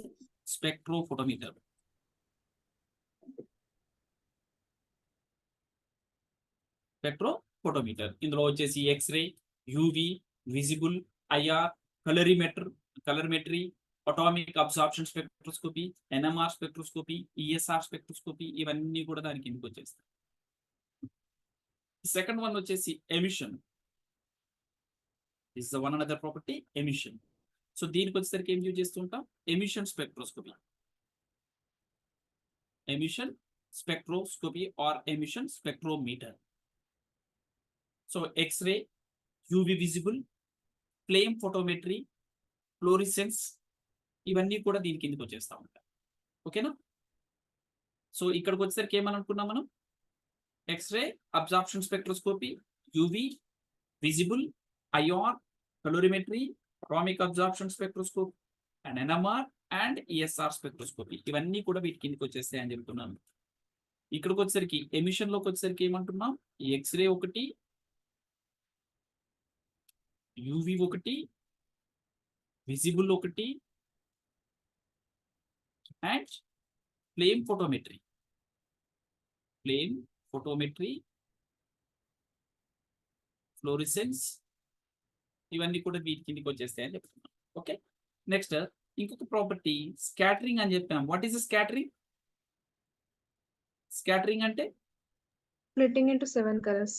Spectrophotometer. Spectrophotometer. ఇందులో వచ్చేసి X-ray, UV, visible, IR, colorimetry, atomic absorption spectroscopy, NMR spectroscopy, ESR spectroscopy, ఇవన్నీ కూడా దాని కిందకి వచ్చేస్తాయి. సెకండ్ వన్ వచ్చేసి emission. This is one another property, emission. So దీనికి వచ్చేసరికి ఏం యూజ్ చేస్తుంటాం? Emission spectroscopy. Emission spectroscopy or emission spectrometer. So X-ray, UV visible, flame photometry, fluorescence, ఇవన్నీ కూడా దీని కిందకి వచ్చేస్తా ఉంటాయి. ఓకేనా? సో ఇక్కడికి వచ్చేసరికి ఏమని అనుకున్నాం మనం? X-ray, absorption spectroscopy, UV, visible, IR, colorimetry, atomic absorption spectroscope, and NMR and ESR spectroscopy, ఇవన్నీ కూడా వీటి కిందకి వచ్చేస్తాయి అని చెప్తున్నాను. ఇక్కడికి వచ్చేసరికి ఎమిషన్ లోకి వచ్చేసరికి ఏమంటున్నాం? ఎక్స్రే ఒకటి, యూవి ఒకటి, విజిబుల్ ఒకటి, అండ్ ఫ్లేమ్ ఫోటోమెట్రీ, ఫ్లోరిసెన్స్, ఇవన్నీ కూడా వీటి కిందకి వచ్చేస్తాయని చెప్తున్నాం. ఓకే, నెక్స్ట్ ఇంకొక ప్రాపర్టీ స్కాటరింగ్ అని చెప్పాం. What is scattering? స్కాటరింగ్ అంటే splitting into 7 colors.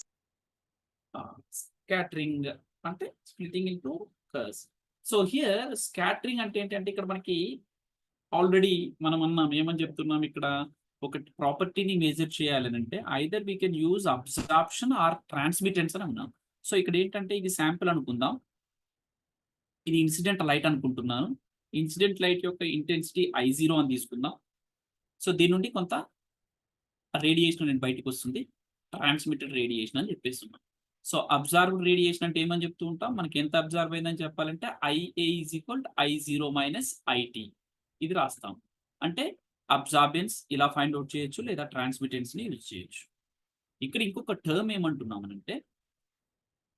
స్కాటరింగ్ అంటే splitting into colours. So here scattering అంటే ఏంటంటే ఇక్కడ మనకి ఆల్రెడీ మనం అన్నాం, ఏమని చెప్తున్నాం ఇక్కడ? ఒక ప్రాపర్టీని మెజర్ చేయాలని అంటే either we can use absorption or transmittance అని అన్నాం. సో ఇక్కడ ఏంటంటే ఇది శాంపుల్ అనుకుందాం, ఇది ఇన్సిడెంట్ లైట్ అనుకుంటున్నాను. ఇన్సిడెంట్ లైట్ యొక్క ఇంటెన్సిటీ I0 అని తీసుకుందాం. సో దీని నుండి కొంత రేడియేషన్ అనేది బయటకు వస్తుంది, ట్రాన్స్మిటెడ్ రేడియేషన్ అని చెప్పేస్తున్నాం. సో అబ్జర్వ్డ్ రేడియేషన్ అంటే ఏమని చెప్తూ ఉంటాం? మనకి ఎంత అబ్జర్వ్ అయిందని చెప్పాలంటే IA = I0 - IT. ఇది రాస్తాం. అంటే అబ్జార్బెన్స్ ఇలా ఫైండ్ అవుట్ చేయొచ్చు, లేదా ట్రాన్స్మిటెన్స్ ని యూజ్ చేయొచ్చు. ఇక్కడ ఇంకొక టర్మ్ ఏమంటున్నామనంటే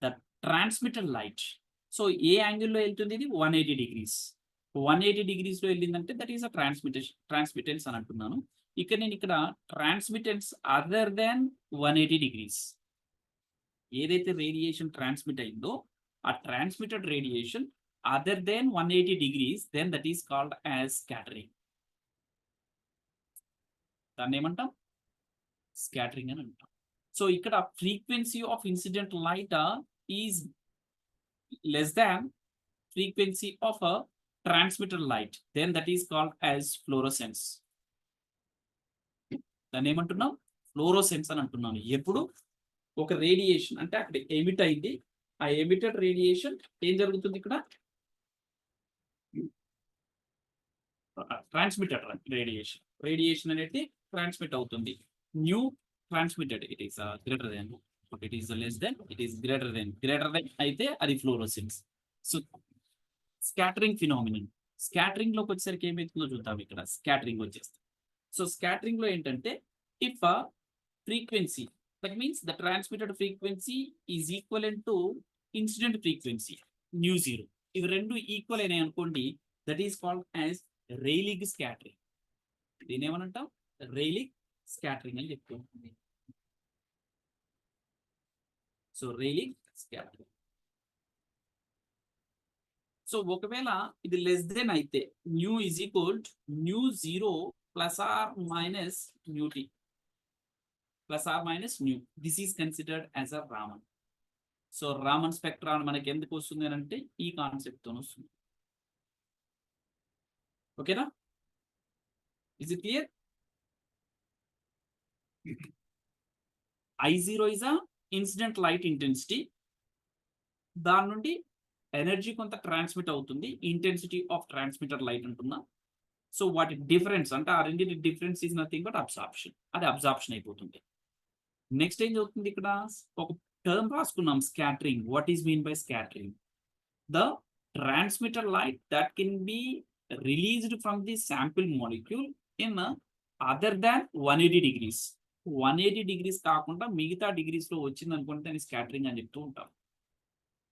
ద ట్రాన్స్మిటెడ్ లైట్. సో ఏ యాంగిల్లో వెళ్తుంది? ఇది 180 degrees. 180 degrees లో వెళ్ళిందంటే దట్ ఈస్ అ ట్రాన్స్మిటెన్స్ అని అంటున్నాను. ఇక్కడ నేను ట్రాన్స్మిటెన్స్ అదర్ దాన్ 180 degrees, ఏదైతే రేడియేషన్ ట్రాన్స్మిట్ అయిందో ఆ transmitted radiation other than 180 degrees, then that is called as scattering. దాన్ని ఏమంటాం? స్కాటరింగ్ అని అంటాం. సో ఇక్కడ frequency of incident light is less than frequency of a transmitted light, then that is called as fluorescence. దాన్ని ఏమంటున్నాం? Fluorescence అని అంటున్నాను. ఎప్పుడు ఒక రేడియేషన్ అంటే అక్కడ ఎమిట్ అయింది, ఆ ఎమిటెడ్ రేడియేషన్ ఏం జరుగుతుంది? ఇక్కడ ట్రాన్స్మిటెడ్ రేడియేషన్ అనేది ట్రాన్స్మిట్ అవుతుంది. New transmitted, it is greater than, it is less than, it is greater than అయితే అది fluorescence. So scattering phenomenon. Scattering లోకి వచ్చేసరికి ఏమైతుందో చూద్దాం. ఇక్కడ స్కాటరింగ్ వచ్చేస్తుంది. సో స్కాటరింగ్ లో ఏంటంటే if frequency, that means the transmitted frequency is equivalent to incident frequency μ0, ఇవి రెండు ఈక్వల్ అయినాయి అనుకోండి, that is called as Rayleigh scattering. దీని ఏమనంటాం? రైలిగ్ స్కాటరింగ్ అని చెప్తూ ఉంటుంది. So railing scattering. సో ఒకవేళ ఇది లెస్ దెన్ అయితే nu is equal nu 0 plus or minus nu T plus or minus nu. This is considered as a Raman. So Raman spectrum మనకి ఎందుకు వస్తుంది అని అంటే ఈ కాన్సెప్ట్ తో వస్తుంది. ఓకేనా? Is it clear? I0 is a incident light intensity. దాని నుండి ఎనర్జీ కొంత ట్రాన్స్మిట్ అవుతుంది, ఇంటెన్సిటీ ఆఫ్ ట్రాన్స్మిటర్ లైట్ అంటున్నా. సో వాటి డిఫరెన్స్ అంటే ఆ రెండింటి difference is nothing but absorption. అది అబ్సార్ప్షన్ అయిపోతుంది. నెక్స్ట్ ఏం అవుతుంది, ఇక్కడ ఒక టర్మ్ రాసుకున్నాం scattering. What is mean by scattering? The transmitter light that can be released from the sample molecule in other than 180 degrees. 180 degrees కాకుండా మిగతా డిగ్రీస్ లో వచ్చింది అనుకుంటే దాన్ని స్కాటరింగ్ అని చెప్తూ ఉంటాం.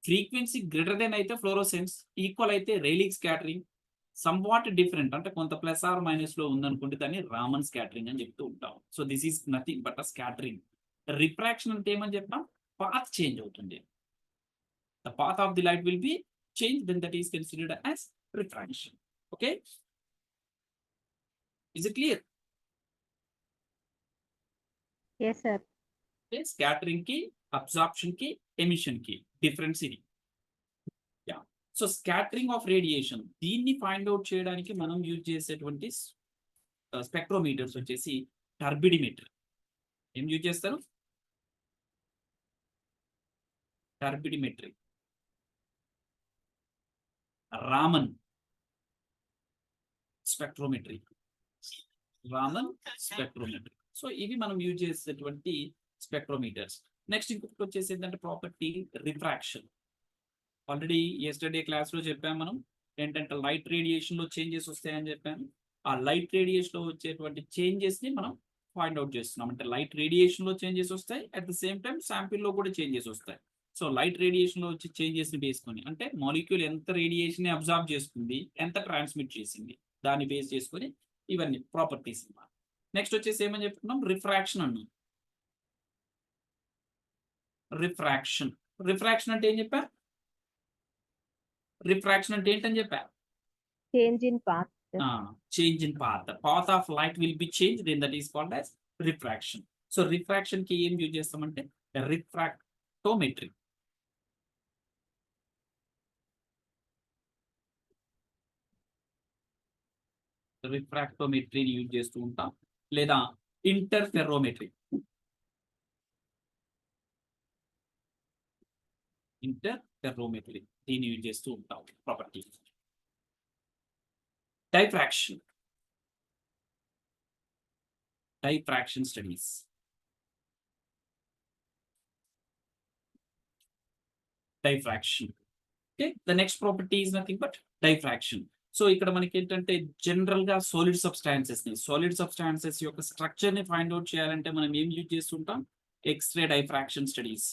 ఫ్రీక్వెన్సీ గ్రేటర్ దెన్ అయితే ఫ్లోరోసెన్స్, ఈక్వల్ అయితే railing scattering, some what different అంటే కొంత ప్లస్ ఆర్ మైనస్ లో ఉందనుకుంటే దాన్ని రామన్ స్కాటరింగ్ అని చెప్తూ ఉంటాం. So this is nothing but a scattering. Refraction అంటే ఏమని చెప్పాం? పాత్ చేంజ్ అవుతుంది. The path of the light will be change, then that is considered as refraction. Okay, is it clear? Yes, sir. Scattering కి, absorption కి, emission కి difference ఇది. Yeah, so scattering of radiation, దీన్ని find out చేయడానికి మనం use చేసేటువంటి స్పెక్ట్రోమీటర్స్ వచ్చేసి టర్బిడిమీటర్. ఏం యూజ్ చేస్తారు? Turbidimetry, Raman spectrometry, Raman spectrometry. So ఇవి మనం యూజ్ చేసేటువంటి స్పెక్ట్రోమీటర్స్. నెక్స్ట్ ఇంకొకటి వచ్చేసి ఏంటంటే property refraction. Already yesterday class లో చెప్పాము మనం ఏంటంటే లైట్ రేడియేషన్ లో చేంజెస్ వస్తాయని చెప్పాను. ఆ లైట్ రేడియేషన్ లో వచ్చేటువంటి చేంజెస్ ని మనం ఫైండ్ అవుట్ చేస్తున్నాం. అంటే లైట్ రేడియేషన్ లో చేంజెస్ వస్తాయి, at the same time sample లో కూడా చేంజెస్ వస్తాయి. సో లైట్ రేడియేషన్ లో వచ్చే చేంజెస్ ని బేసుకొని అంటే మాలిక్యూల్ ఎంత రేడియేషన్ ని అబ్జార్బ్ చేసుకుంది, ఎంత ట్రాన్స్మిట్ చేసింది, దాన్ని బేస్ చేసుకొని ఇవన్నీ ప్రాపర్టీస్ అన్నమాట. నెక్స్ట్ వచ్చేసి ఏమని చెప్పుకున్నాం? రిఫ్రాక్షన్ అన్నాం. రిఫ్రాక్షన్, రిఫ్రాక్షన్ అంటే ఏం చెప్పా? రిఫ్రాక్షన్ అంటే ఏంటని చెప్పా? Change in path. Change in path. The path of light will be changed, then that is called as refraction. So refraction ki em use chestamante refractometry. Refractometry use చేస్తూ ఉంటాం, లేదా interferometry. Interferometry దీన్ని use చేస్తూ ఉంటాం property. Diffraction, diffraction studies. Diffraction. Okay, the next property is nothing but diffraction. So ఇక్కడ మనకి ఏంటంటే general గా సాలిడ్ సబ్స్టాన్సెస్ ని, సాలిడ్ సబ్స్టాన్సెస్ యొక్క స్ట్రక్చర్ ని ఫైండ్ అవుట్ చేయాలంటే మనం ఏం యూజ్ చేస్తుంటాం? X ray diffraction studies,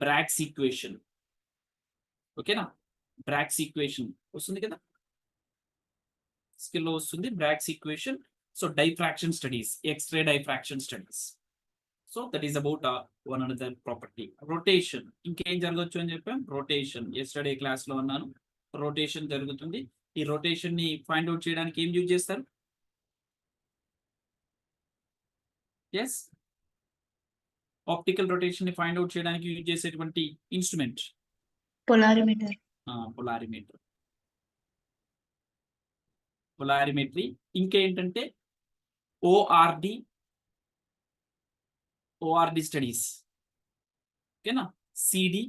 Bragg's equation. ఓకేనా? బ్రాగ్స్ ఈక్వేషన్ వస్తుంది కదా, స్కిల్ లో వస్తుంది Bragg's equation. So diffraction studies, x ray diffraction studies. So that is about one another property. Rotation, ఇంకేం జరగచ్చు అని చెప్పాం? రొటేషన్ ఎస్టర్డే క్లాస్ లో అన్నాను, రొటేషన్ జరుగుతుంది. ఈ రొటేషన్ ని ఫైండ్ అవుట్ చేయడానికి ఏం యూజ్ చేస్తారు? ఎస్, ఆప్టికల్ రొటేషన్ ని ఫైండ్ అవుట్ చేయడానికి యూజ్ చేసేటువంటి ఇన్స్ట్రుమెంట్ Polarimeter. పొలారిమీటర్. పొలారిమెట్రీ. ఇంకేంటంటే ఓఆర్డి స్టడీస్. ఓకేనా? CD,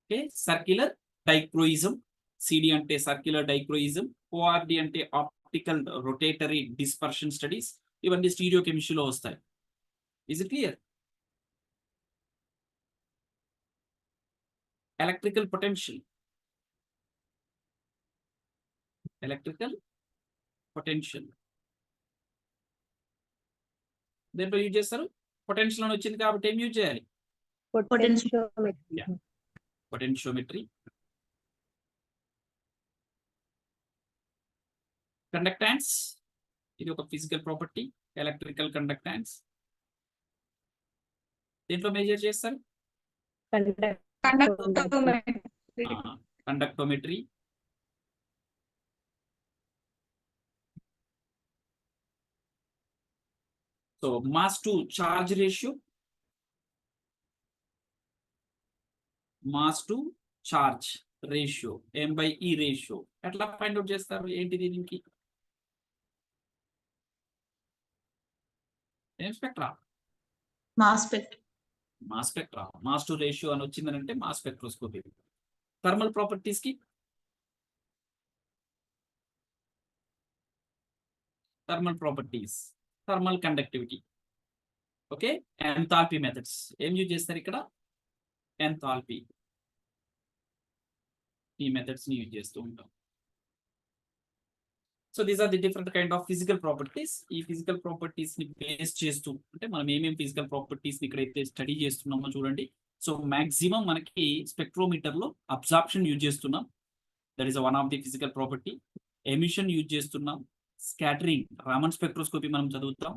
okay, circular dichroism. CD అంటే సర్క్యులర్ డైక్రోయిజం, ఓఆర్డి అంటే ఆప్టికల్ రొటేటరీ డిస్పర్షన్ స్టడీస్. ఇవన్నీ స్టీరియో కెమిస్ట్రీలో వస్తాయి. Is it clear? Electrical potential, electrical potential దేంట్లో యూజ్ చేస్తారు? పొటెన్షియల్ అని వచ్చింది కాబట్టి ఏం యూజ్ చేయాలి? Potentiometry. పొటెన్షియోమెట్రీ. కండక్టాన్స్, ఇది ఒక ఫిజికల్ ప్రాపర్టీ, ఎలక్ట్రికల్ కండక్టాన్స్. దేంట్లో మెజర్ చేస్తారు? Conductometry. So mass to charge ratio, mass to charge ratio, M/E ratio ఎట్లా ఫైండ్ అవుట్ చేస్తారు? ఏంటిది దీనికి? ఏం spectra? Mass spectra. Mass to ratio అని వచ్చిందనంటే మాస్ స్పెక్ట్రోస్కోపీ. థర్మల్ ప్రాపర్టీస్ కి thermal conductivity. Okay, enthalpy methods ఏం యూజ్ చేస్తారు ఇక్కడ? ఎంథాల్పీ. ఈ మెథడ్స్ ని యూజ్ చేస్తూ ఉంటాం. So these are the different kind of physical properties. ఈ ఫిజికల్ ప్రాపర్టీస్ ని బేస్ చేస్తూ అంటే మనం ఏమేమి ఫిజికల్ ప్రాపర్టీస్ ని ఇక్కడైతే స్టడీ చేస్తున్నామో చూడండి. సో మాక్సిమం మనకి స్పెక్ట్రోమీటర్ లో అబ్జార్ప్షన్ యూజ్ చేస్తున్నాం, that is one of the physical property. Emission use చేస్తున్నాం, స్కాటరింగ్, రామన్ స్పెక్ట్రోస్కోపీ మనం చదువుతాం.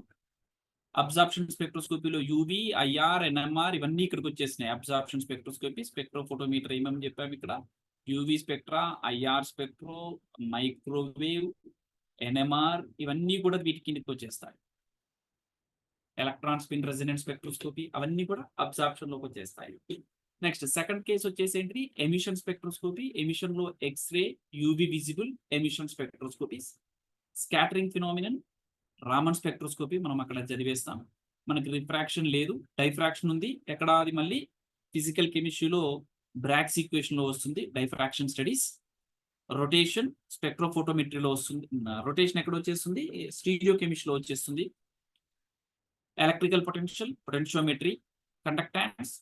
అబ్జార్ప్షన్ స్పెక్ట్రోస్కోపీలో యూవి, ఐఆర్, ఎన్ఎంఆర్ ఇవన్నీ ఇక్కడికి వచ్చేసినాయి. అబ్జార్ప్షన్ స్పెక్ట్రోస్కోపీ, స్పెక్ట్రోఫోటోమీటర్ ఏమేమి చెప్పాము ఇక్కడ? UV spectra, IR spectro, microwave, NMR ఇవన్నీ కూడా వీటి కిందకి వచ్చేస్తాయి. ఎలక్ట్రాన్ స్పిన్ రెసినెంట్ స్పెక్ట్రోస్కోపీ అవన్నీ కూడా అబ్జార్ప్షన్ లోకి వచ్చేస్తాయి. నెక్స్ట్ సెకండ్ కేసు వచ్చేసి ఏంటి? Emission spectroscopy. ఎమిషన్ లో X-ray, UV visible emission spectroscopies. Scattering phenomenon, Raman spectroscopy మనం అక్కడ చదివేస్తాం. మనకి రిఫ్రాక్షన్ లేదు, డైఫ్రాక్షన్ ఉంది. ఎక్కడ? అది మళ్ళీ ఫిజికల్ కెమిస్ట్రీలో బ్రాగ్స్ ఈక్వేషన్ లో వస్తుంది, డైఫ్రాక్షన్ స్టడీస్. రొటేషన్ స్పెక్ట్రోఫోటోమెట్రీలో వస్తుంది. రొటేషన్ ఎక్కడ వచ్చేస్తుంది? స్టీరియో కెమిస్ట్రీలో వచ్చేస్తుంది. Electrical potential, potentiometry. Conductance,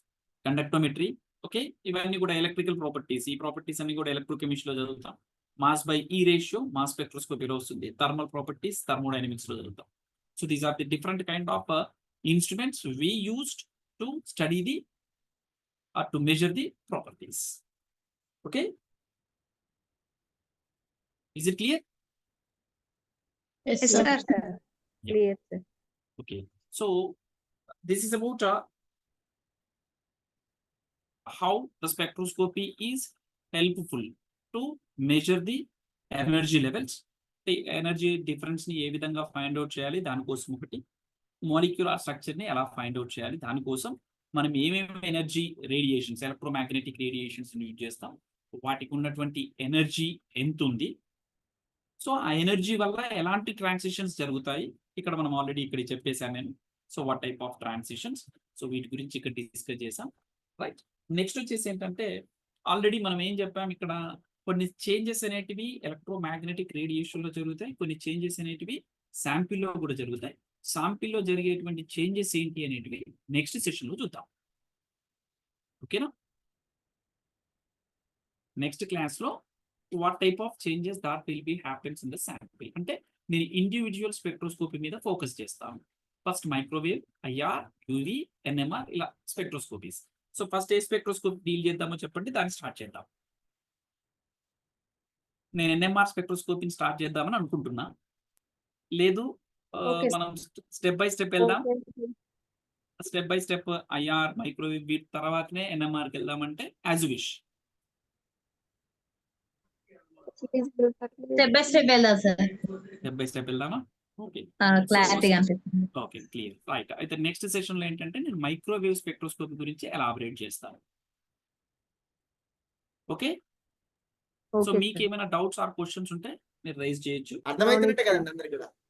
conductometry. Okay, ఇవన్నీ కూడా ఎలక్ట్రికల్ ప్రాపర్టీస్. ఈ ప్రాపర్టీస్ అన్ని కూడా ఎలక్ట్రోకెమిస్ట్రీలో చదువుతాం. మాస్/E రేషియో మాస్ స్పెక్ట్రోస్కోపీలో వస్తుంది. థర్మల్ ప్రాపర్టీస్ థర్మోడైనమిక్స్ లో చదువుతాం. So these are the different kind of instruments we used to study the or to measure the properties. Okay, is it clear? Yes, Yes, sir. sir. Clear, sir. Okay, so this is about how the spectroscopy is helpful to measure the energy levels. The energy difference ని ఏ విధంగా find out చేయాలి దానికోసం ఒకటి, molecular structure ని ఎలా find out చేయాలి దానికోసం మనం ఏమేమి energy radiations, electromagnetic radiations use చేస్తాం, వాటికి ఉన్నటువంటి ఎనర్జీ ఎంత ఉంది, సో ఆ ఎనర్జీ వల్ల ఎలాంటి ట్రాన్సిషన్స్ జరుగుతాయి ఇక్కడ మనం ఆల్రెడీ ఇక్కడ చెప్పేశాను నేను. So what type of transitions, so వీటి గురించి ఇక్కడ డిస్కస్ చేసాం. రైట్, నెక్స్ట్ వచ్చేసి ఏంటంటే ఆల్రెడీ మనం ఏం చెప్పాం ఇక్కడ, కొన్ని చేంజెస్ అనేటివి ఎలక్ట్రోమాగ్నెటిక్ రేడియేషన్ లో జరుగుతాయి, కొన్ని చేంజెస్ అనేటివి శాంపిల్ లో కూడా జరుగుతాయి. శాంపిల్ లో జరిగేటువంటి చేంజెస్ ఏంటి అనేటివి నెక్స్ట్ సెషన్ లో చూద్దాం. ఓకేనా? నెక్స్ట్ క్లాస్ లో what type of changes that will be happens in the sample అంటే నేను ఇండివిజువల్ స్పెక్ట్రోస్కోపీ మీద ఫోకస్ చేస్తాను. First microwave, IR, UV, NMR ఇలా స్పెక్ట్రోస్కోపీస్. సో ఫస్ట్ ఏ స్పెక్ట్రోస్కోపీ డీల్ చేద్దామో చెప్పండి, దాన్ని స్టార్ట్ చేద్దాం. నేను ఎన్ఎంఆర్ స్పెక్ట్రోస్కోపీని స్టార్ట్ చేద్దామని అనుకుంటున్నా. లేదు మనం స్టెప్ బై స్టెప్ వెళ్దాం. Step by step IR, microwave వీటి తర్వాతనే ఎన్ఎంఆర్కి వెళ్దామంటే as wish. Step by step వెళ్దాం సార్. స్టెప్ బై స్టెప్ వెళ్దామా? ఓకే, క్లారిటీగా అనిపిస్తుంది. Okay, clear. రైట్, అయితే నెక్స్ట్ సెషన్ లో ఏంటంటే నేను మైక్రోవేవ్ స్పెక్ట్రోస్కోపీ గురించి ఎలాబరేట్ చేస్తాను. ఓకే, సో మీకు ఏమైనా డౌట్స్ ఆర్ క్వశ్చన్స్ ఉంటే మీరు రైజ్ చేయొచ్చు. అర్థమైతే కదండి అందరికి కూడా.